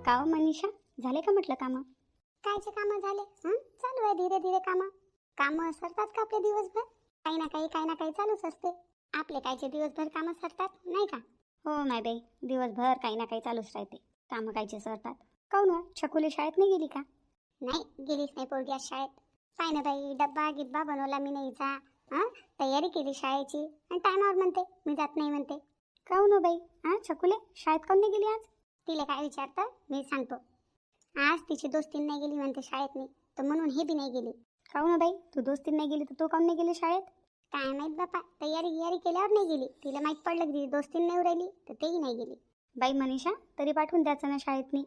का हो मनीषा, झाले का म्हटलं कामं? कायचे कामं झाले? चालू आहे धीरे धीरे कामं सरतात का आपले दिवसभर? काही ना काही चालूच असते. आपले कायचे दिवसभर कामं सरतात नाही का? हो माय बाई, दिवसभर काही ना काही चालूच राहते. कामं कायचे सरतात. काहून हो, छकुली शाळेत नाही गेली का? नाही गेलीच नाही पोरगी आज शाळेत. पाय ना बाई, डब्बा गिब्बा बनवला मी नाहीचा. तयारी केली शाळेची आणि टायमावर म्हणते मी जात नाही म्हणते. काहून हो बाई, छकुले शाळेत काहून नाही गेली आज? तिला काय विचारतं मी सांगतो. आज तिची दोस्तीन नाही गेली म्हणते शाळेत नाही, तर म्हणून हे बी नाही गेली. काहून हो बाई, तू दोस्तीन नाही गेली तर तू काहून नाही गेली शाळेत? काय माहित बापा, तयारी केल्यावर नाही गेली. तिला माहीत पडलं की दोस्तीन नाही राहिली तर तेही नाही गेली. बाई मनीषा, तरी पाठवून द्यायचं ना शाळेत मी.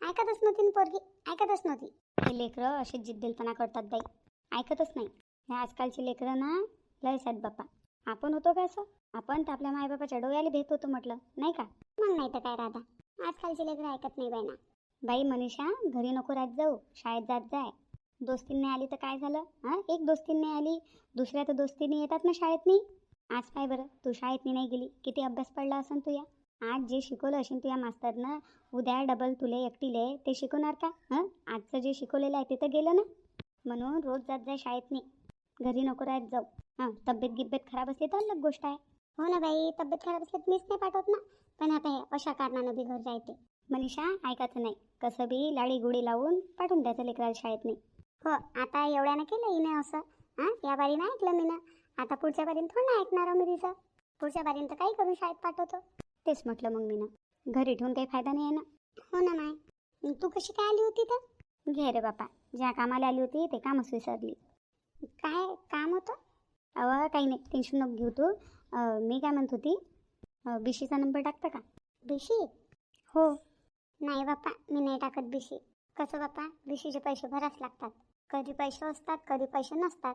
ऐकतच नव्हती ना पोरगी, ऐकतच नव्हती. हे लेकरं असे जिद्दीलपणा करतात बाई, ऐकतच नाही. हे आजकालची लेकरं ना लयच आहेत बापा. आपण होतो का असं? आपण तर आपल्या मायबापाच्या डोळ्याला भेट होतो म्हटलं, नाही का? मग नाही तर काय राधा, आजकालची लेकरं ऐकत नाही बाई ना. बाई मनीषा, घरी नको राहत जाऊ, शाळेत जात जाय. दोस्तीन नाही आली तर काय झालं? एक दोस्तीन नाही आली, दुसऱ्या तर दोस्तीने येतात ना शाळेतनी. आज पाय बरं, तू शाळेतनी नाही गेली, किती अभ्यास पडला असेल तुया. आज जे शिकवलं असेल तुया मास्तरनं, उद्या डबल तुले एकटीले ते शिकवणार का? आजचं जे शिकवलेलं आहे ते तर गेलं ना. म्हणून रोज जात जाय शाळेतनी, घरी नको राहत जाऊ. तब्येत गिब्येत खराब असली तर अलग गोष्ट आहे. हो ना बाई, तब्येत खराब असली मीच नाही पाठवत ना. पण आता हे अशा कारणानं बी घर जायते. मनीषा, ऐकायचं नाही. कसं बी लाडी गुडी लावून पाठवून द्यायचं लेकराला शाळेतनी. हो, आता एवढ्यानं केलं हिने असं. या बारीनं ऐकलं मी ना. आता पुढच्या बारीनं थोडं ना ऐकणार मी तिचं. पुढच्या बारीनं तर काही करून शाळेत पाठवतो. तेच म्हटलं मग मी ना, घरी ठेवून काही फायदा नाही आहे ना. हो ना माय, तू कशी काय आली होती तर? घे रे बापा, ज्या कामाला आली होती ते कामच विसरली. काय काम होतं? काही नाही, टेन्शन नको घेऊ तू. मी काय म्हणत होती, बीशीचा नंबर टाकता का? बिशी? हो. नाही बाप्पा, मी नाही टाकत बिशी. कसं बाप्पा, बिशीचे पैसे भराच लागतात. कधी पैसे असतात कधी पैसे नसतात.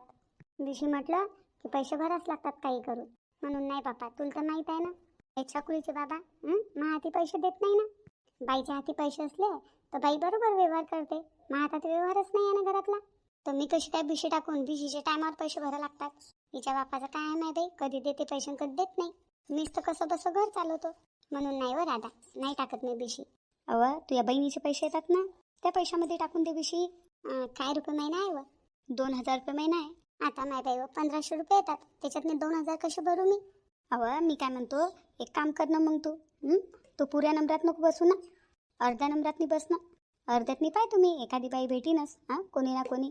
बिशी म्हटलं की पैसे भराच लागतात काही करून. म्हणून नाही बाप्पा, तुला तर माहीत आहे ना, हे छकुलीचे बाबा मा हाती पैसे देत नाही ना. बाईच्या हाती पैसे असले तर बाई बरोबर व्यवहार करते. मा हातात व्यवहारच नाही आहे ना घरातला. तर मी कशी काय बिशी टाकून? बिशीच्या टायमावर पैसे भरायला लागतात. हिच्या बापाचं काय नाही बाई, कधी देते पैसे कधी देत नाही. मीच तर कसं बसं घर चालवतो. म्हणून नाही व राधा, नाही टाकत मी बिशी. तुझ्या बहिणीचे पैसे येतात ना, त्या पैशामध्ये टाकून दे बिशी. काय रुपये महिना आहे व? 2000 रुपये महिना आहे. आता नाही बाई व, 1500 रुपये येतात. त्याच्यातले 2000 कसे भरू मी? मी काय म्हणतो, एक काम कर ना मग तू पुऱ्या नंबरात नको बसू ना, अर्ध्या नंबरातनी बस ना. अर्ध्यातनी पाय तुम्ही एखादी बाई भेटीनच, कोणी ना कोणी.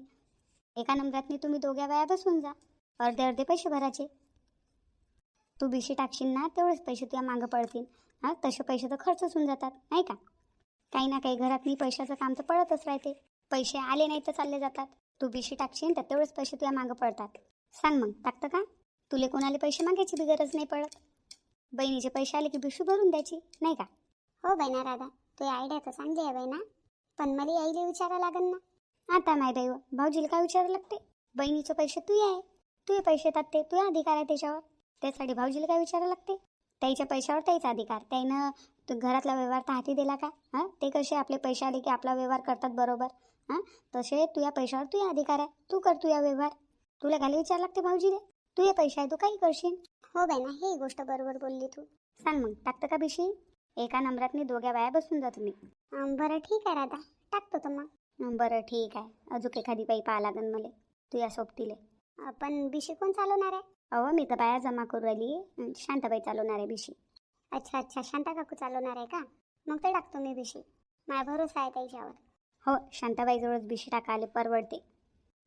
एका नंबरातनी तुम्ही दोघ्या बाया बसून जा, अर्धे अर्धे पैसे भरायचे. तू बिशी टाकशील ना, तेवढेच पैसे तुझ्या मागं पडतील. तसे पैसे तर खर्चच होऊन जातात नाही का? काही ना काही घरात मी पैशाचं काम तर पडतच राहते. पैसे आले नाही तर चालले जातात. तू बिशी टाकशील तर तेवढेच पैसे तुझ्या मागं पडतात. सांग मग, टाकतं का? तुले कोणाला पैसे मागायची बी गरज नाही पडत. बहिणीचे पैसे आले की बिशी भरून द्यायची, नाही का? हो बहिणा राधा, तू आयडिया तर चांगली आहे बहिणा, पण मला यायला विचारा लागेल ना. आता नाही बाई, भाऊजीला काय विचारायला लागते? बहिणीचे पैसे तुझे आहे, तुझे पैसे येतात, ते तुझा अधिकार आहे त्याच्यावर. त्यासाठी भाऊजीला काय विचारायला लागते? त्याच्या पैशावर त्याचा अधिकार. त्यानं तू घरातला व्यवहार तर हाती दिला का? ते कसे आपले पैसे आले की आपला व्यवहार करतात बरोबर. तसे तुझ्या पैशावर तुझा अधिकार आहे, तू कर तुझा व्यवहार. तुला काय विचारायला लागते भाऊजीले? तुझे पैसे आहे, तू काही करशील. हो बाई ना, ही गोष्ट बरोबर बोलली तू. सांग मग, टाकतं का बिशी? एका नंबरातनी दोघ्या बाया बसून जा तुम्ही. बरं ठीक आहे राधा, टाकतो तर मग. बरं ठीक आहे, अजून एखादी बाई पाहा लागन मला तुझ्या सोबतीले. पण बिशी कोण चालवणार आहे? मी तर बाया जमा करू राहिली, शांताबाई चालवणार आहे बिशी. अच्छा, शांता काकू चालवणार आहे का? मग ते टाकतो मी बिशी. माझा भरोसा आहे त्याच्यावर. हो, शांताबाईजवळच बिशी टाकायला परवडते.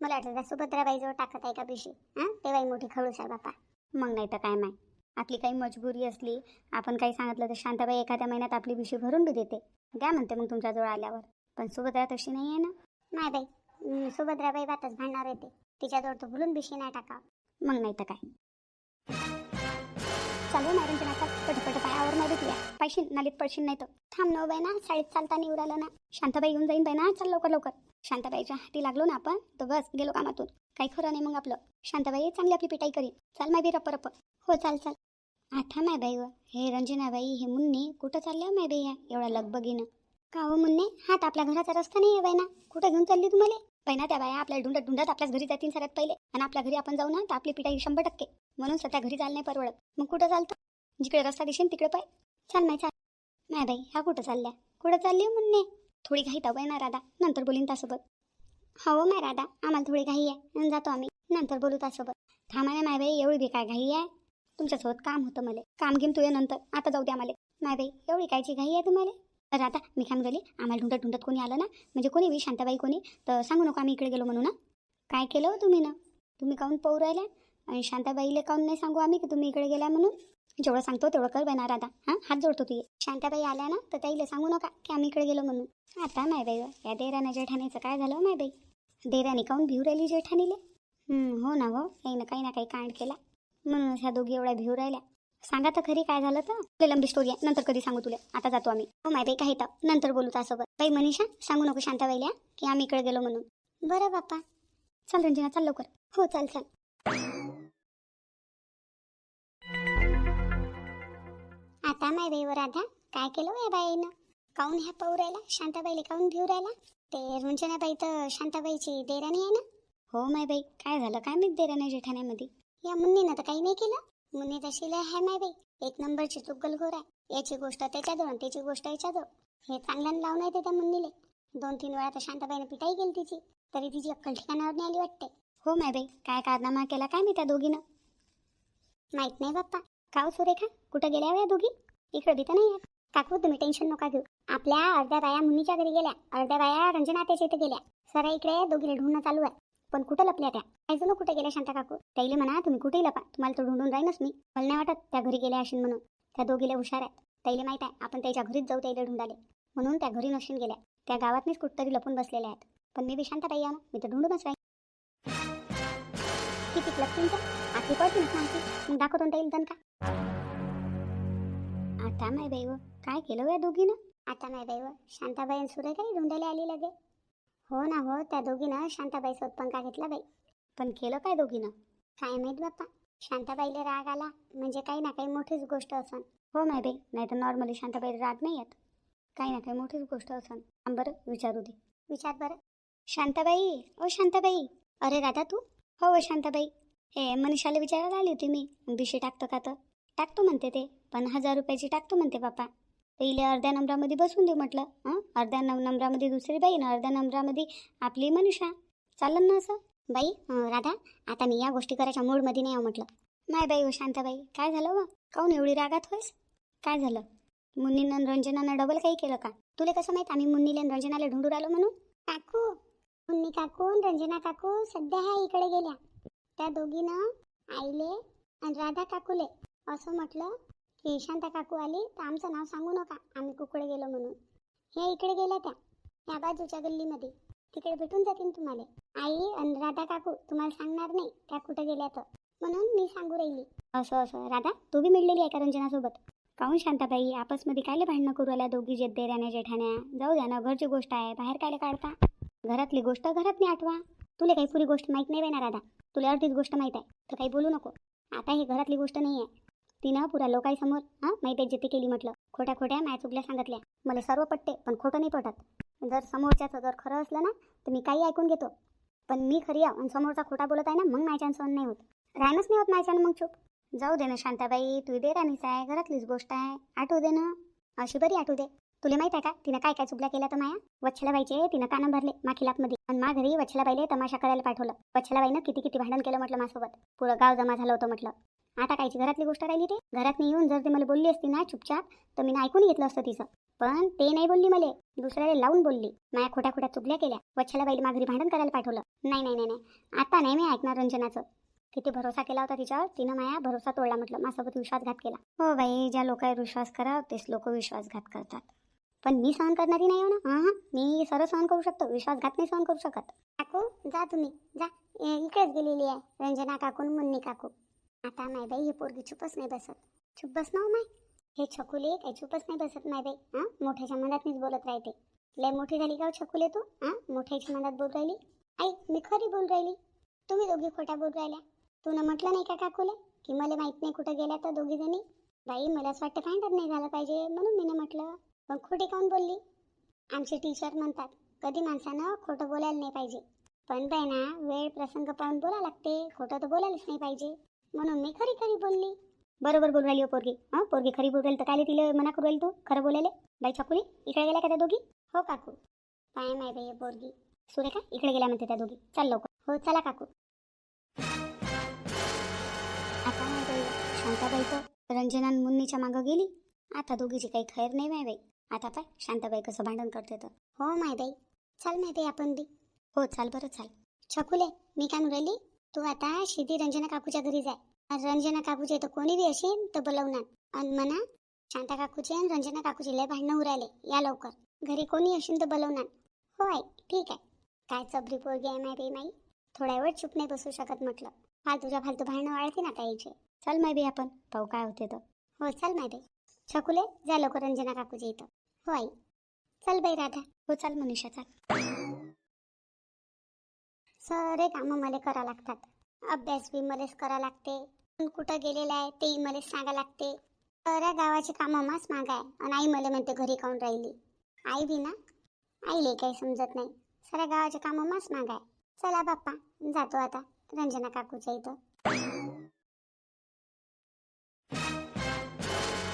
मला वाटलं त्या सुभद्राबाईजवळ टाकत आहे का बिशी? ते बाई मोठी खडूस आहे बापा. मग नाही तर काय माय, आपली काही मजबुरी असली, आपण काही सांगितलं तर शांताबाई एखाद्या महिन्यात आपली बिशी भरून बी देते. द्या म्हणते मग तुमच्याजवळ आल्यावर. पण सुभद्रा तशी नाही आहे ना. नाही बाई, सुभद्राबाई बातच भांडणार येते. तिच्याजवळ तर भुलून बिशी नाही टाका. मग नाही तर काय. चालू ना रंजनाचा, पटपट पायावर नाही तुया. पायशील नालीत पडशील, नाही तर. थांब न बाई ना, शाळेत चालता नाही उरालं ना. शांताबाई येऊन जाईन बाई ना, चल लवकर लवकर. शांताबाईच्या हाती लागलो ना आपण तर बस गेलो कामातून. काही खरं नाही मग आपलं. शांताबाई चांगली आपली पिटाई करी. चाल माय बी रप्प रप्प. हो चाल. आठा माय बाई व हे रंजनाबाई, हे मुन्नी कुठं चालल्या माय बाई एवढ्या लगबगीनं? का हो मुन्ने, हात आपल्या घराचा रस्ता नाही आहे बाई ना. कुठं घेऊन चालली तुम्हाला? पहिना त्या बाया आपल्याला ढुंडत ढुंडत आपल्याच घरी जातील सगळ्यात पहिले, आणि आपल्या घरी आपण जाऊ ना तर आपली पिटाई 100%. म्हणून सध्या घरी जायला नाही परवडत. मग कुठं चालतं? जिकडे रस्ता दिसेल तिकडे पाय. चाल माय बाई, ह्या कुठं चालल्या? कुठं चालली मुन्ने? थोडी घाई तावय ना राधा, नंतर बोलीन त्यासोबत. हो माय राधा, आम्हाला थोडी घाई आहे आणि जातो आम्ही, नंतर बोलू त्यासोबत. थांबा ना माय बाई, एवढी बी काय घाई आहे? तुमच्यासोबत काम होतं मला, काम घेऊन तुझ्या नंतर, आता जाऊ द्या मला. माय बाई एवढी कायची घाई आहे तुम्हाला? राधा मी काय म्हणली, आम्हाला ढुंडत ढुंडत कोणी आलं ना, म्हणजे कोणी बी शांताबाई कोणी, तर सांगू नका आम्ही इकडे गेलो म्हणून ना. काय केलं हो तुम्ही ना? तुम्ही काहून पाहू राहिल्या आणि शांताबाईला काहून नाही सांगू आम्ही की तुम्ही इकडे गेला म्हणून? जेवढं सांगतो तेवढं कर बाई ना राधा. हां हात जोडतो तू. शांताबाई आल्या ना तर ताईला सांगू नका की आम्ही इकडे गेलो म्हणून. आता माय बाई या देरानं जेठानीचं काय झालं माय बाई? देरानी काहून भिऊ राहिली जेठानीले? हो ना हो, काही ना काही कांड केला म्हणून ह्या दोघी एवढ्या भिऊ राहिल्या. सांगा तर खरी काय झालं तर. लय लंबी स्टोरी आहे, नंतर कधी सांगू तुला. आता जातो आम्ही. हो माय बाई काही तर नंतर बोलू त्यासोबत. बाई मनीषा सांगू नको शांताबाईला की आम्ही इकडे गेलो म्हणून. बरं बाप्पा. चल रंजना चल लवकर. हो चल चल. आता माय बाई राधा काय केलं या बाईनं? काऊन ह्या पाहू राहिला शांताबाईला, काऊन भिऊ राहिला? ते रुंजनाबाई तर शांताबाईची देराणी आहे ना. हो माय बाई काय झालं काय माहित देराने जेठाण्यामध्ये? या मुन्नीनं तर काही नाही केलं. मुन्नी तशी लय आहे माय बाई, एक नंबरची चुकलखोर आहे. याची गोष्ट त्याच्याजवळ आणि त्याची गोष्ट याच्याजवळ. हे चांगल्यानं लावून येते त्या मुन्नीले. 2-3 वेळा तर शांताबाईने पिटाई केली तिची, तरी तिची अक्कल ठिकाणावर नाही आली वाटते. हो माय बाई काय कारनामा केला काय मी त्या दोघीनं? माहित नाही बाप्पा. काव सुरेखा कुठं गेल्या हो या दोघी? इकडे बी तर नाही आहेत. काकू तुम्ही टेन्शन नका घेऊ. आपल्या अर्ध्या बाया मुन्नीच्या घरी गेल्या, अर्ध्या बाया रंजना आत्याच्या इथे गेल्या. सरा इकडे दोघीला ढूंढणं चालू आहे. पण कुठं लपल्या त्या? ऐकू ना कुठे गेल्या शांता काकू? त्याला म्हणा तुम्ही कुठेही लपा, तुम्हाला तर ढूंढून राहीनच मी. मला नाही वाटत त्या घरी गेल्या असेल म्हणून. त्या दोघीला हुशार आहेत. त्याला माहित आहे आपण त्याच्या घरीच जाऊ त्याला ढूंढाले, म्हणून त्या घरी नसून गेल्या. त्या गावातनीच कुठतरी लपून बसलेल्या आहेत. पण मी बी शांतताई आहे ना, मी तर ढूंढूनच राहीन. किती लपतील तर आखी पडतील सांगते, मग दाखवतो त्याला दण का. आता माय बाई काय केलं या दोघीनं? आता नाही बाई शांताबाई आणि सुरेखाई ढूंढायला आली लगे. हो ना हो, त्या दोघीनं शांताबाई सोबत पंखा घेतला बाई. पण केलं काय दोघीनं? काय माहित बाप्पा. शांताबाईला राग आला म्हणजे काही ना काही मोठीच गोष्ट असन. हो माय बाई, नाही तर नॉर्मली शांताबाई राग नाही येत. काही ना काही मोठीच गोष्ट असन. बरं विचारू दे. विचार बरं. शांताबाई ओ शांताबाई. अरे राधा तू? हो शांताबाई. हे मनीषाला विचारायला आली होती मी, बिशी टाकतो का? तर टाकतो म्हणते ते, पण 1000 रुपयाची टाकतो म्हणते बापा. तर इले अर्ध्या नंबरामध्ये बसून देऊ म्हटलं. अर्ध्या नंबरामध्ये दुसरी बाई ना अर्ध्या नंबरामध्ये आपली मनीषा. चालेल ना असं? बाई राधा आता मी या गोष्टी करायच्या मूडमध्ये नाही म्हटलं. नाही बाई हो शांताबाई काय झालं व? काहून एवढी रागात होईस? काय झालं? मुन्नीनं रंजनानं डबल काही केलं का? तुला कसं माहित आम्ही मुन्नीला रंजनाला ढूंढू राहिलो म्हणून? काकू मुन्नी काकू रंजना काकू सध्या ह्या इकडे गेल्या. त्या दोघीनं आईले आणि राधा काकूले असं म्हटलं की शांता काकू आली तर आमचं नाव सांगू नका आम्ही कुकडे गेलो म्हणून. ह्या इकडे गेल्या त्या बाजूच्या गल्लीमध्ये. तिकडे भेटून जातील तुम्हाला. आई आणि राधा काकू तुम्हाला सांगणार नाही त्या कुठे गेल्या तर, म्हणून मी सांगू राहिली. असं राधा तू बी मिळलेली आहे का रंजनासोबत? काहून शांताबाई आपसमध्ये कायले भांडणं करू राहिल्या दोघी देराण्या जेठाण्या? जाऊ द्या ना, घरची गोष्ट आहे, बाहेर कायले काढता? घरातली गोष्ट घरात नाही आठवा. तुला काही पुरी गोष्ट माहीत नाही ना राधा, तुला अर्धीच गोष्ट माहीत आहे तर काही बोलू नको. आता ही घरातली गोष्ट नाही आहे. तिनं पुरा लोकांसमोर माहीत बेइज्जती केली म्हटलं. खोट्या माया चुकल्या सांगितल्या. मला सर्व पटते पण खोटं नाही पटत. जर समोरच्याचं जर खरं असलं ना तर मी काही ऐकून घेतो, पण मी खरी आहे आणि समोरचा खोटा बोलत आहे ना, मग माझ्यानं सहन नाही होत. राहणंच नाही होत माझ्यानं मग चूप. जाऊ दे ना शांताबाई, तू देराणीच आहे, घरातलीच गोष्ट आहे, आठवू दे ना. अशी बरी आठवू दे. तुला माहित आहे का तिनं काय काय चुकल्या केल्या तर माया? वच्छलाबाईचे तिनं कानं भरले माखिलापमध्ये आणि मा घरी वच्छलाबाईले तमाशा करायला पाठवलं. वच्छलाबाईनं किती भांडण केलं म्हटलं माझ्यासोबत. पुरं गाव जमा झालं होतं म्हटलं. आता कायची घरातली गोष्ट राहिली ते? घरात नाही येऊन जर ते मला बोलली असती ना चुपचाप तर मी ऐकून घेतलं असतं तिचं. पण ते नाही बोलली मला, दुसऱ्याला लावून बोलली. माया खोट्या चुकल्या केल्या. वच्छलाबाईला मा घरी भांडण करायला पाठवलं. नाही आता नाही मी ऐकणार रंजनाचं. किती भरोसा केला होता तिच्यावर, तिनं माया भरोसा तोडला म्हटलं, माझ्यासोबत विश्वासघात केला. हो बाई, ज्या लोकांवर विश्वास करा तेच लोक विश्वासघात करतात. पण मी सहन करणारी नाही हो ना. मी सरळ सहन करू शकतो, विश्वासघात नाही सहन करू शकत. काकू जा तुम्ही जा, इकडेच गेलेली आहे रंजना काकू मुन्नी काकू. आता नाही बाई ही पोरगी चुपच नाही बसत. चुप बस ना माय. हे छकुले काही चुपच नाही बसत नाही बाई. मोठ्याच्या मनातनीच बोलत राहते. लय मोठी झाली का छकुले तू? मोठ्याच्या मनात बोल राहिली. आई मी खरी बोल राहिली, तुम्ही दोघी खोट्या बोल राहिल्या. तू न म्हटलं नाही का काकूले की मला माहित नाही कुठे गेल्या तर दोघी जणी? बाई मला असं वाटतं भांडण नाही झालं पाहिजे म्हणून मी न म्हटलं. पण खोटी काऊन बोलली? आमचे टीचर म्हणतात कधी माणसानं खोटं बोलायला नाही पाहिजे, पण बाई ना वेळ प्रसंग पाहून बोला लागते. खोटं तर बोलायलाच नाही पाहिजे, म्हणून मी खरी बोलली. बरोबर बोल राहिली हो पोरगी. पोरगी खरी बोल राहिली तर काय तिला मना करू राहिली तू खरं बोलायला? बाई छकुली इकडे गेल्या का त्या दोघी? हो काकू काय माय बाई पोरगी. सुरेखा इकडे गेल्या म्हणते त्या दोघी. चाल लवकर. हो चला काकू. आता नाही बाई शांताबाई तर रंजना आणि मुन्नीच्या मागं गेली. आता दोघीची काही खैर नाही माय बाई. आता पाय शांताबाई कसं भांडण करते तर. हो माय बाई. चल माय बाई आपण बी. हो चाल बरं चाल. छकुले मी काय म्हणली, तू आता शिदी रंजना काकूच्या घरी जाय. आणि रंजना काकूच्या इथं कोणी बी असेल तर बोलवणार. आणि म्हणा शांता काकूचे आणि रंजना काकूचे लय भांडणं उरायले, या लवकर. घरी कोणी असेल तर बोलवणार. हो आई ठीक आहे. काय चबरी पोरगी आहे माय बाई माई. थोडा वेळ चुप नाही बसू शकत म्हटलं. फालतूच्या फालतू भांडणं वाढते ना ताईचे. चल माय बाई आपण पाहू काय होते तर. हो चल माय बाई. छकुले जा लवकर रंजना काकूच्या इथं. हो आई. चल बाई राधा. हो चाल मनीषा चाल. सरे कामं मला करा लागतात. अभ्यास बी मलाच करा लागते. कुठं गेलेला आहे तेही मला सांगा लागते. साऱ्या गावाची कामं मास माग आहे. आणि आई मला म्हणते घरी काऊन राहिली. आई बी ना आईले काही समजत नाही. साऱ्या गावाची कामं मास माग आहे. चला बाप्पा जातो आता रंजना काकूच्या इथं.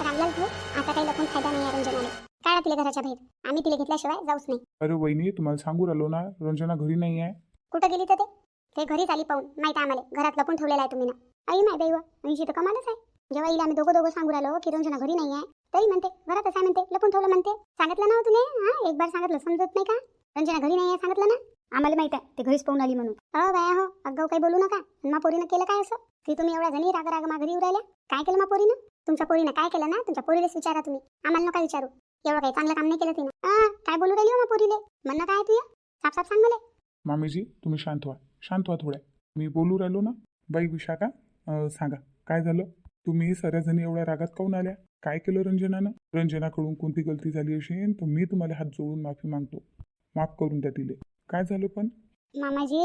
रामलाल भाऊ आता काही लपून फायदा नाही आहे रंजनाने. काढा तिला घराच्या बाहेर. आम्ही तिला घेतल्याशिवाय जाऊच नाही. अरे वहिनी तुम्हाला सांगू राहिलो ना रंजना घरी नाही आहे. कुठं गेली तर ते घरीच आली पाहून. माहित आहे आम्हाला घरात लपून ठेवलेला आहे तुम्ही ना. आई माय बाई व म्हणजे तर कमालच आहे. जेव्हा हिला आम्ही दोघं सांगू राहिलो की रंजना घरी नाही आहे तरी म्हणते घरातच आहे म्हणते. लपून ठेवलं म्हणते. सांगितलं ना तुले. हा एक बार सांगितलं समजत नाही का. रंजना घरी नाही आहे सांगितलं ना. आम्हाला माहित आहे ते घरीच पाहून आली म्हणून. हो बाया हो अगाऊ काही बोलू नका. मा पोरीनं केलं काय असं की तुम्ही एवढ्या जणी राग राग मा घरी येऊ राहिल्या. काय केलं मा पोरीनं. तुमच्या पोरीनं काय केलं ना तुमच्या पोरीलाच विचारा तुम्ही. आम्हाला नका विचारू. एवढं काही चांगलं काम नाही केलं तिनं. काय बोलू राहिली हो मा पोरीले. म्हणणं काय तुझ्या साफ साफ सांग मला. मामीजी तुम्ही शांत व्हा थोड्या. मी बोलू राहिलो ना. बाई विशाखा सांगा काय झालं. तुम्ही सर्व जणी एवढ्या रागात काऊन आल्या. काय केलं रंजनानं. रंजनाकडून कोणती गलती झाली असेल तर मी तुम्हाला हात जोडून माफी मागतो. माफ करून द्या तिले. काय झालं पण. मामाजी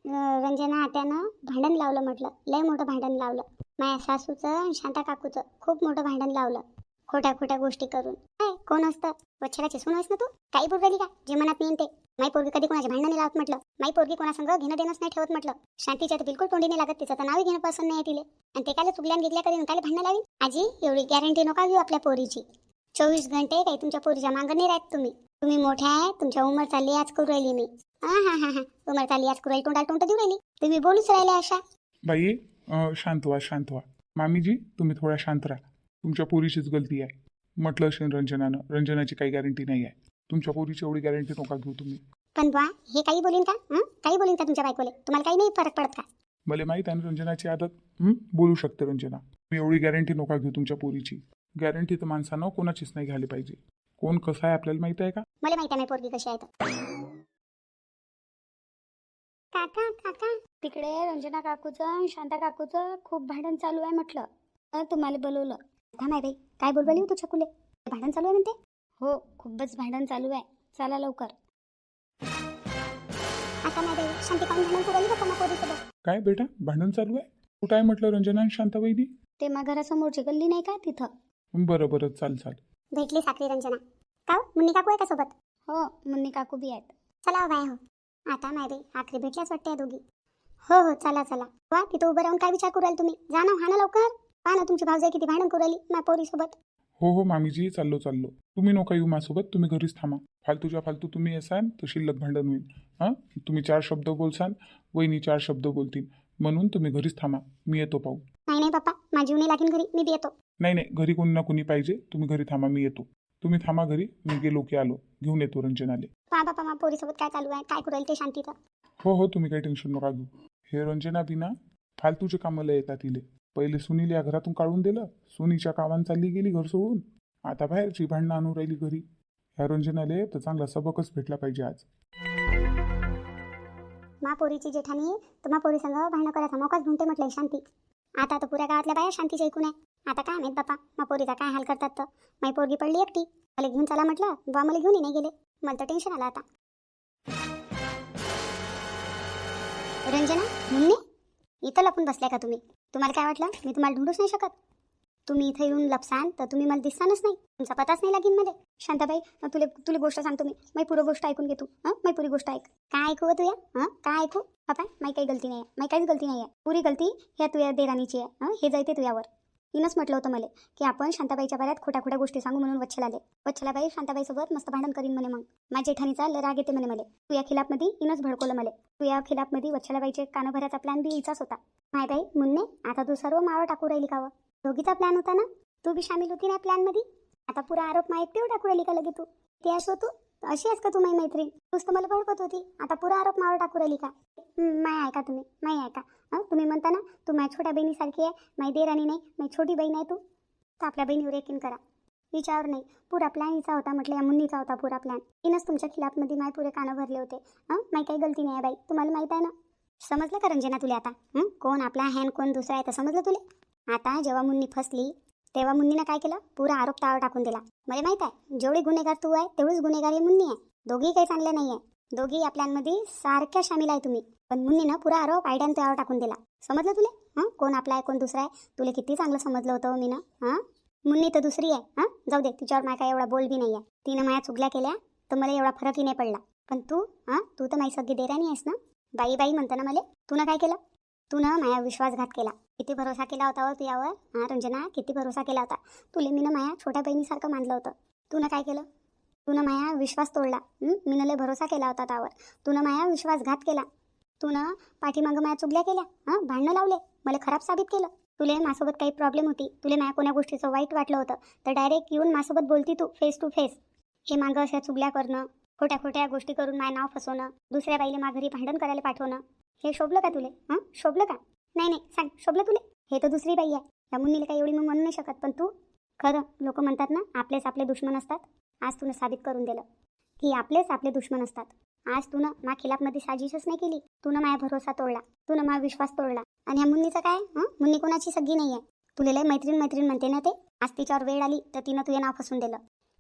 रंजना आत्यानं भांडण लावलं म्हटलं. लय मोठं भांडण लावलं. माझ्या सासूचं आणि शांता काकूचं खूप मोठं भांडण लावलं. खोट्या खोट्या गोष्टी करून. काय कोण असतं वच्छराची सून आहेस ना तू. काही बोल राहिली का जे मनात नाही ते. माई पोरगी कधी कोणाच्या भांडण लावत म्हटलं. माई पोरगी कोणासंग घेणं देणंच नाही ठेवत म्हटलं. शांतीच्या तर बिलकुल तोंडी नाही लागत. तिचं तर नावही घेणं पसंत नाही तिले. आणि ते काय चुकल्यान घेतल्या कधी काय भांडण लावी. आजी एवढी गॅरंटी नका घेऊ आपल्या पोरीची. 24 घंटे काही तुमच्या पोरीच्या मागं नाही राहत तुम्ही. तुम्ही मोठ्या आहे. तुमच्या उमर चालली आज करू राहिली मी. हा उमर चालली आज करू राहिली. तोंड देऊ राहिली. तुम्ही बोलूच राहिले अशा. बाई शांत व्हा. मामीजी तुम्ही थोड्या शांत राहा. तुमच्या पोरीचीच गलती आहे. म्हटलं असेल रंजनानं. रंजनाची काही गॅरंटी नाही आहे. तुमच्या पोरीची एवढी गॅरंटी नका घेऊ तुम्ही. पण बा हे काही बोलीन का. काही बोलीन का तुमच्या बायकोले. तुम्हाला काही नाही फरक पडत का. मला माहीत आहे ना रंजनाची आदत. बोलू शकते रंजना. मी एवढी गॅरंटी नका घेऊ तुमच्या पोरीची. गॅरंटी तर माणसानं कोणाचीच नाही घ्यायला पाहिजे. कोण कसं आहे आपल्याला माहित आहे का. मला माहित आहे मी पोरगी कशी आहे तर. काका तिकडे रंजना काकूचं आणि शांता काकूचं खूप भांडण चालू आहे म्हटलं. तुम्हाला बोलवलं. आता माय बाई काय बोलवली हो तू छकुले. भांडण चालू आहे म्हणते. हो खूपच भांडण चालू आहे. चला लवकर. आता माय बाई शांती काऊन भांडण करू राहिली बघा ना पोरीसोबत. काय बेटा भांडण चालू आहे. कुठं आहे म्हटलं रंजना आणि शांताबाईनी. ते मा घरासमोरची गल्ली नाही का तिथं. बरं चाल. भेटली साखरी रंजना. का मुन्नी काकू आहे का सोबत. हो मुन्नी काकू बी आहेत. चला बाय हो. आता माय बाई आखरी भेटल्याच वाटते दोघी. हो चला वा तिथं उभं राहून काय विचार करू राहिले तुम्ही. जा ना हा ना लवकर. पहा ना तुमची भावजाई किती भांडण करू राहिली माझ्या पोरीसोबत. हो मामीजी चाललो. तुम्ही नका येऊ माझ्यासोबत. तुम्ही घरीच थांबा. फालतू तुम्ही असाल तर शिल्लक भांडण होईल. तुम्ही 4 शब्द बोलसाल. वहिनी 4 शब्द बोलतील. म्हणून तुम्ही घरीच थांबा. मी येतो पाहू. नाही बाप्पा माझी नाही लागेल घरी. मी बी येतो. नाही घरी कोणी ना कोणी पाहिजे. तुम्ही घरी थांबा. मी येतो. तुम्ही थांबा घरी. मी गेलो की आलो. घेऊन येतो रंजनाले. पहा बाप्पा माझ्या पोरीसोबत काय चालू आहे. काय करू राहील ते शांतीचं. हो तुम्ही काही टेन्शन नका घेऊ. हे रंजना बिना फालतूचे कामाला येतात तिले. पहिले सुनील या घरातून काढून दिलं. सुनीच्या कामानं चालली गेली घर सोडून. आता बाहेरची भांडणं आणून राहिली घरी. ह्या रंजनाले तर चांगला सबकच भेटला पाहिजे आज. मा पोरीची जेठानी तर मा पोरी संग भांडण करायचा मोकाच ढूंढते म्हटलं शांती. आता तर पुऱ्या गावातल्या बाया शांतीच्या ऐकून आहे. आता काय माहित बापा मा पोरीचा काय हाल करतात तर. माई पोरगी पडली एकटी. मला घेऊन चला म्हटलं. बा मला घेऊनही नाही गेले. मला तर टेन्शन आलं आता. रंजना मुन्नी इथं लपून बसल्या का तुम्ही. तुम्हाला काय वाटलं मी तुम्हाला ढूंढूच नाही शकत. तुम्ही इथं येऊन लपसान तर तुम्ही मला दिसतानच नाही. तुमचा पताच नाही लागेल मध्ये. शांताबाई तुला गोष्ट सांगतो मी. माई पुरं गोष्ट ऐकून घे तू. माई पुरी गोष्ट ऐक. काय ऐकू तुया. काय ऐकू. बापा माई काही गलती नाही आहे. माई काहीच गलती नाही आहे. पुरी गलती ह्या तुझ्या देराणीची आहे. हे जायते तुझ्यावर. हिनंच म्हटलं होतं मला की आपण शांताबाईच्या बाऱ्यात खोट्या खोट्या गोष्टी सांगू म्हणून वच्छला आले. वच्छलाबाई शांताबाईसोबत मस्त भांडण करीन म्हणे. मग माझ्या जेठानीचा लय राग येते म्हणे मला. तू या खिलाफमध्ये हिनंच भडकवलं मला. तू या खिलाफमध्ये वच्छलाबाईचे कानं भरायचा प्लॅन बी हिचाच होता. माय बाई मुन्ने, आता तू सर्व मावं टाकू राहिली का? दोघीचा प्लॅन होता ना, तू बी सामील होती ना प्लॅनमध्ये. आता पुरा आरोप मा एकटीवर टाकू राहिली का लगे तू? ती असो तू अशी आहेस का तू माझी मैत्रीण? तूच तर मला भडकत होती, आता पुरा आरोप मावर टाकू राहिली का? माय ऐका तुम्ही, माय ऐका. तुम्ही म्हणता ना तू माझ्या छोट्या बहिणीसारखी आहे, माझी देराणी नाही, माझी छोटी बहीण आहे तू. तर आपल्या बहिणीवर यकीन करा. विचार नाही, पुरा प्लॅन हिचा होता म्हटलं, या मुन्नीचा होता पुरा प्लॅन. तिनंच तुमच्या खिलाफमध्ये माय पुरे कानं भरले होते. माही काही गलती नाही आहे बाई, तुम्हाला माहीत आहे ना. समजलं का रंजना तुला आता? कोण आपला आहे कोण दुसरा आहे तर समजलं तुला? आता जेव्हा मुन्नी फसली तेव्हा मुन्नीनं काय केलं? पुरा आरोप तावर टाकून दिला. मला माहित आहे जेवढी गुन्हेगार तू आहे तेवढीच गुन्हेगार ही मुन्नी आहे. दोघी काही चांगले नाही आहे, दोघी या प्लॅनमध्ये सारख्या सामील आहे तुम्ही. पण मुन्नीनं पुरा आरोप आयड्यान त्यावर टाकून दिला. समजलं तुला? कोण आपला आहे कोण दुसरा आहे तुला किती चांगलं समजलं होतं मी ना. मुन्नी तर दुसरी आहे. जाऊ दे, तिच्यावर माझ्या काय एवढा बोल बी नाही आहे. तिनं माझ्या चुगल्या केल्या तर मला एवढा फरकही नाही पडला. पण तू तू तर माझी सगळी देराणी आहेस ना. बाई बाई म्हणतं ना मला. तू काय केलं? तू ना माझ्या विश्वासघात केला. किती भरोसा केला होता तू यावर रंजना, किती भरोसा केला होता. तुला मी ना माझ्या छोट्या बहिणीसारखं मानलं होतं. तू ना काय केलं? तू ना माझ्या विश्वास तोडला. मी लय भरोसा केला होता त्यावर. तू ना माझ्या विश्वासघात केला. तू ना पाठीमागं माझ्या चुगल्या केल्या, भांडणं लावले, मला खराब साबित केलं. तुला माझ्यासोबत काही प्रॉब्लेम होती, तुला माझ्या कोण्या गोष्टीचं वाईट वाटलं होतं तर डायरेक्ट येऊन माझ्यासोबत बोलती तू फेस टू फेस. हे मागं अशा चुगल्या करणं, खोट्या खोट्या गोष्टी करून माझं नाव फसवणं, दुसऱ्या बाईले माझ्या घरी भांडण करायला पाठवणं, हे शोभलं का तुले? शोभलं का? नाही सांग, शोभलं तुले? हे तर दुसरी बाई आहे. या मुन्नीला काही एवढी मी म्हणू नाही शकत. पण तू खरं, लोक म्हणतात ना आपलेच आपले दुश्मन असतात. आज तूनं साबित करून दिलं की आपलेच आपले दुश्मन असतात. आज तू ना माझ्या खिलाफमध्ये साजिशच नाही केली. तू ना माझा भरोसा तोडला, तू ना माझा विश्वास तोडला. आणि ह्या मुन्नीचं काय? मुन्नी कोणाची सगळी नाही आहे. तुला लय मैत्रीण म्हणते ना ते. आज तिच्यावर वेळ आली तर तिनं तुझे नाव फसून दिलं.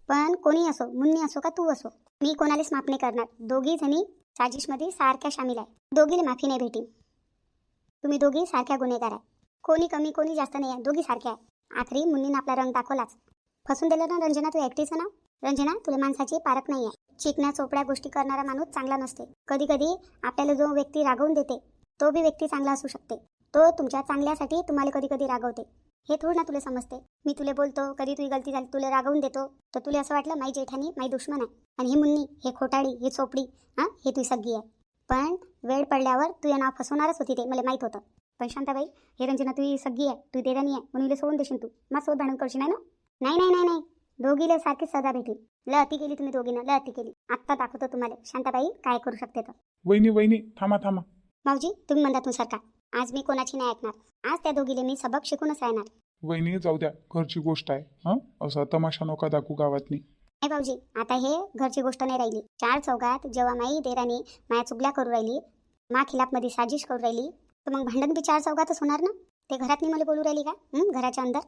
पण कोणी असो, मुन्नी असो का तू असो, मी कोणालाच माफ नाही करणार. दोघी जणी साजिशमध्ये सारख्या सामील आहे. दोघीला माफी नाही भेटी. तुम्ही दोघी सारख्या गुन्हेगार आहे. कोणी कमी कोणी जास्त नाही आहे, दोघी सारख्या आहे. आखरी मुन्नीनं आपला रंग दाखवलाच. फसून दिलं ना रंजना तू एकटीचं नाव. रंजना, तुला माणसाची पारख नाही आहे. चिकण्या चोपड्या गोष्टी करणारा माणूस चांगला नसते. कधी कधी आपल्याला जो व्यक्ती रागवून देते तो बी व्यक्ती चांगला असू शकते. तो तुमच्या चांगल्यासाठी तुम्हाला कधी कधी रागवते. हे थोडं ना तुला समजते. मी तुला बोलतो, कधी तुझी गलती झाली तुला रागवून देतो तर तुला असं वाटलं माई जेठानी माई दुश्मन आहे. आणि ही मुन्नी, हे खोटाळी, हे चोपडी, हे तुझी सगळी आहे. पण वेळ पडल्यावर तुझं नाव फसवणारच होती ते मला माहीत होतं. पण शांताबाई, हे रंजना तुझी सगळी आहे, तुझी देराणी आहे म्हणून हिला सोडून देशील तू? माझ्यासोबत भांडण करशील नाही ना? नाही. दोघीला सारखी सजा भेटेल. लय अति केली तुम्ही दोघीनं, लय अति केली. आत्ता दाखवतो तुम्हाला शांताबाई काय करू शकते तर. वहिनी थांबा. भाऊजी, तुम्ही म्हणता सारखा. आज मी कोणाची नाही ऐकणार. आज त्या दोघीले मी सबक शिकूनच राहणार. वहिनी जाऊ द्या, घरची गोष्ट आहे. असं तमाशा नका दाखवू गावातनी. नाही भाऊजी, आता हे घरची गोष्ट नाही राहिली. चार चौघात जेव्हा माई देराणी माया चुगल्या करू राहिली, मा खिलाफमध्ये साजिश करू राहिली, तर मग भांडण बी चार चौघातच होणार ना. ते घरातनी मला बोलू राहिली का? घराच्या अंदर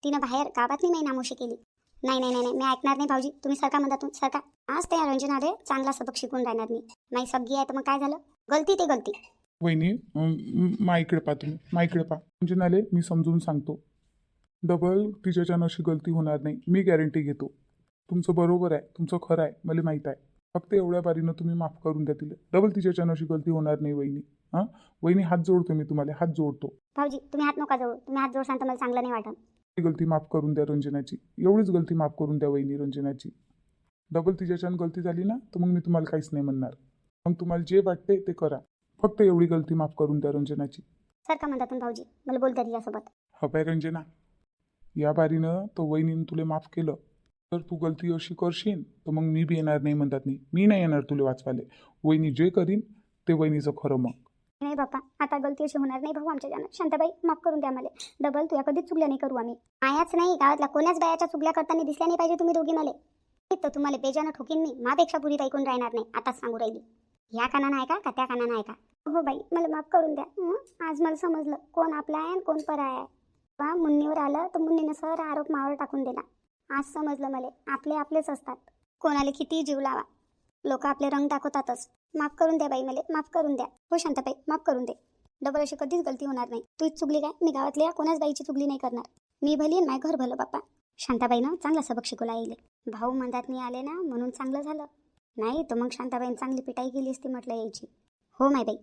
तिनं बाहेर गावातनी मी नामोशी केली. नाही मी ऐकणार नाही भाऊजी. तुम्ही सरका म्हणता, तुम्ही सरका. आज त्या रंजनाले चांगला सबक शिकून राहणार मी. माई सगळी आहे तर मग काय झालं? गलती ते गलती. वहिनी, माईकडे पहा तुम्ही, माईकडे पहा. रंजनाले मी समजून सांगतो. डबल तिच्याच्यानं अशी गलती होणार नाही, मी गॅरंटी घेतो. तुमचं बरोबर आहे, तुमचं खरं आहे, मला माहीत आहे. फक्त एवढ्या बारीनं तुम्ही माफ करून द्या तिला. डबल तिच्याच्यानं अशी गलती होणार नाही वहिनी. वहिनी, हात जोडतो मी तुम्हाला, हात जोडतो. भाऊजी, तुम्ही हात नका जोडू. तुम्ही हात जोडसान तर मला चांगलं नाही वाटत. गलती माफ करून द्या रंजनाची, एवढीच गलती माफ करून द्या वहिनी रंजनाची. डबल तिच्याच्यानं गलती झाली ना तर मग मी तुम्हाला काहीच नाही म्हणणार. मग तुम्हाला जे वाटते ते करा. फक्त एवढी गलती माफ करून द्या रंजनाची. सर का म्हणतात भाऊजी, मला बोलता तिच्यासोबत. हबाय रंजना, या बारीनं तो वहिनीनं तुला माफ केलं तर तू गलती अशी करशील तर मग मी बी येणार नाही म्हणतात नाही. मी नाही येणार तुला वाचवाले. वहिनी जे करीन ते वहिनीचं खरं. मग नाही बाप्पा, आता गलती अशी होणार नाही भाऊ आमच्या जाणं. शांताबाई, माफ करून द्या मला. डबल तुया कधीच चुगल्या नाही करू आम्ही. आयाच नाही, गावातल्या कोण्याच बायाच्या चुगल्या करताना दिसल्या नाही पाहिजे तुम्ही दोघी मला. तर तुम्हाला बेजानं ठोकीन मी. मापेक्षा पुरी बाईकून राहणार नाही, आताच सांगू राहिली. ह्या कानानं आहे का त्या कानानं आहे का? हो बाई, मला माफ करून द्या. आज मला समजलं कोण आपला आहे आणि कोण पराया आहे. बा मुन्नीवर आलं तर मुन्नीनं सर आरोप मावर टाकून दिला. आज समजलं मला, आपले आपलेच असतात. कोणाला किती जीव लावा, लोक आपले रंग दाखवतातच. माफ करून द्या बाई मला, माफ करून द्या. हो शांताबाई, माफ करून दे. डबल अशी कधीच गलती होणार नाही. तूच चुकली काय? मी गावातल्या कोणाच बाईची चुगली नाही करणार. मी भली आणि माझं घर भलं बाप्पा. शांताबाईनं चांगला सबक शिकवला येईल. भाऊ मंदात मी आले ना म्हणून चांगलं झालं. नाही तर मग शांताबाईनं चांगली पिटाई केली असती म्हटलं यायची. हो माय बाई.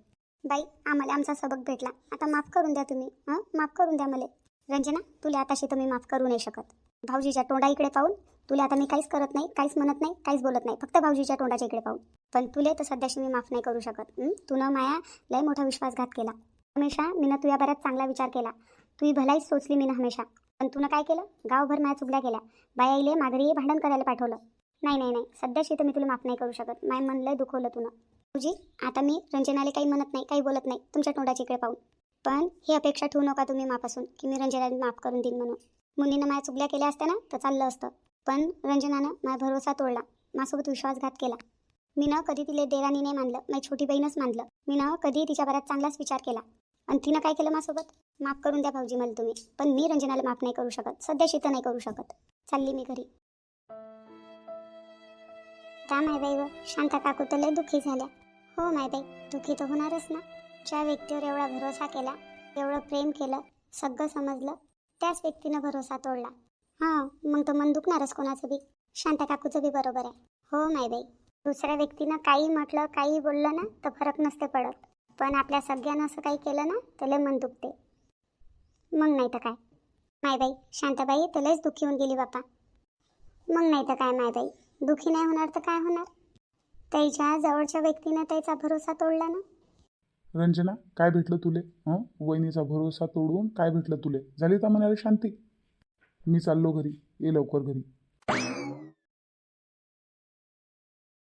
बाई, आम्हाला आमचा सबक भेटला. आता माफ करून द्या तुम्ही. माफ करून द्या मला. रंजना, तुला आताशी तर मी माफ करू नाही शकत. भाऊजीच्या तोंडाइकडे पाहून तुला आता मी काहीच करत नाही, काहीच म्हणत नाही, काहीच बोलत नाही, फक्त भाऊजीच्या तोंडाच्या इकडे पाहून. पण तुले तर सध्याशी मी माफ नाही करू शकत. तू न माया लय मोठा विश्वासघात केला. हमेशा मीनं तुझ्या बऱ्याच चांगला विचार केला, तुही भलाईच सोचली मीनं हमेशा. पण तुनं काय केलं, गावभर माया चुगल्या केल्या, बायाईले माघारी भांडण करायला पाठवलं. नाही नाही नाही, सध्याशी तर मी तुला माफ नाही करू शकत. माय मन लय दुखवलं तुनं. भाऊजी, आता मी रंजनाला काही म्हणत नाही, काही बोलत नाही तुमच्या तोंडाच्या इकडे पाहून. पण ही अपेक्षा ठेवू नका तुम्ही मापासून की मी रंजनाला माफ करून देईन म्हणून. मुलीनं माझ्या चुगल्या केल्या असत्या ना तर चाललं असतं. पण रंजनानं माझा भरोसा तोडला, माझ्यासोबत विश्वासघात केला. मीनं कधी तिला देरानी नाही मानलं, माझी छोटी बहीणच मानलं. मीनं कधी तिच्या बऱ्याच चांगलाच विचार केला. आणि तिनं काय केलं माझ्यासोबत. माफ करून द्या भाऊजी मला तुम्ही, पण मी रंजनाला माफ नाही करू शकत, सध्याशी तर नाही करू शकत. चालली मी घरी. का मायबाई व शांता काकू तर लय दुःखी झाल्या. हो मायबाई, दुःखी तर होणारच ना. ज्या व्यक्तीवर एवढा भरोसा केला, एवढं प्रेम केलं, सगळं समजलं, त्याच व्यक्तीनं भरोसा तोडला. हां, मग तर मन दुखणारच कोणाचं बी. शांता काकूचं बी बरोबर आहे. हो मायबाई, दुसऱ्या व्यक्तीनं काही म्हटलं, काही बोललं ना तर फरक नसते पडत. पण आपल्या सगळ्यांना असं काही केलं ना तर लय मन दुखते. मग नाही तर काय मायबाई, शांताबाई तर लयच दुःखी होऊन गेली बापा. मग नाही तर काय मायबाई, दुःखी नाही होणार तर काय होणार. त्याच्या जवळच्या व्यक्तीनं त्याचा भरोसा तोडला ना. रंजना, काय भेटलं तुले? वहिनीचा भरोसा तोडून काय भेटलं तुले? झाली तर म्हणाले शांती. मी चाललो घरी, ये लवकर घरी.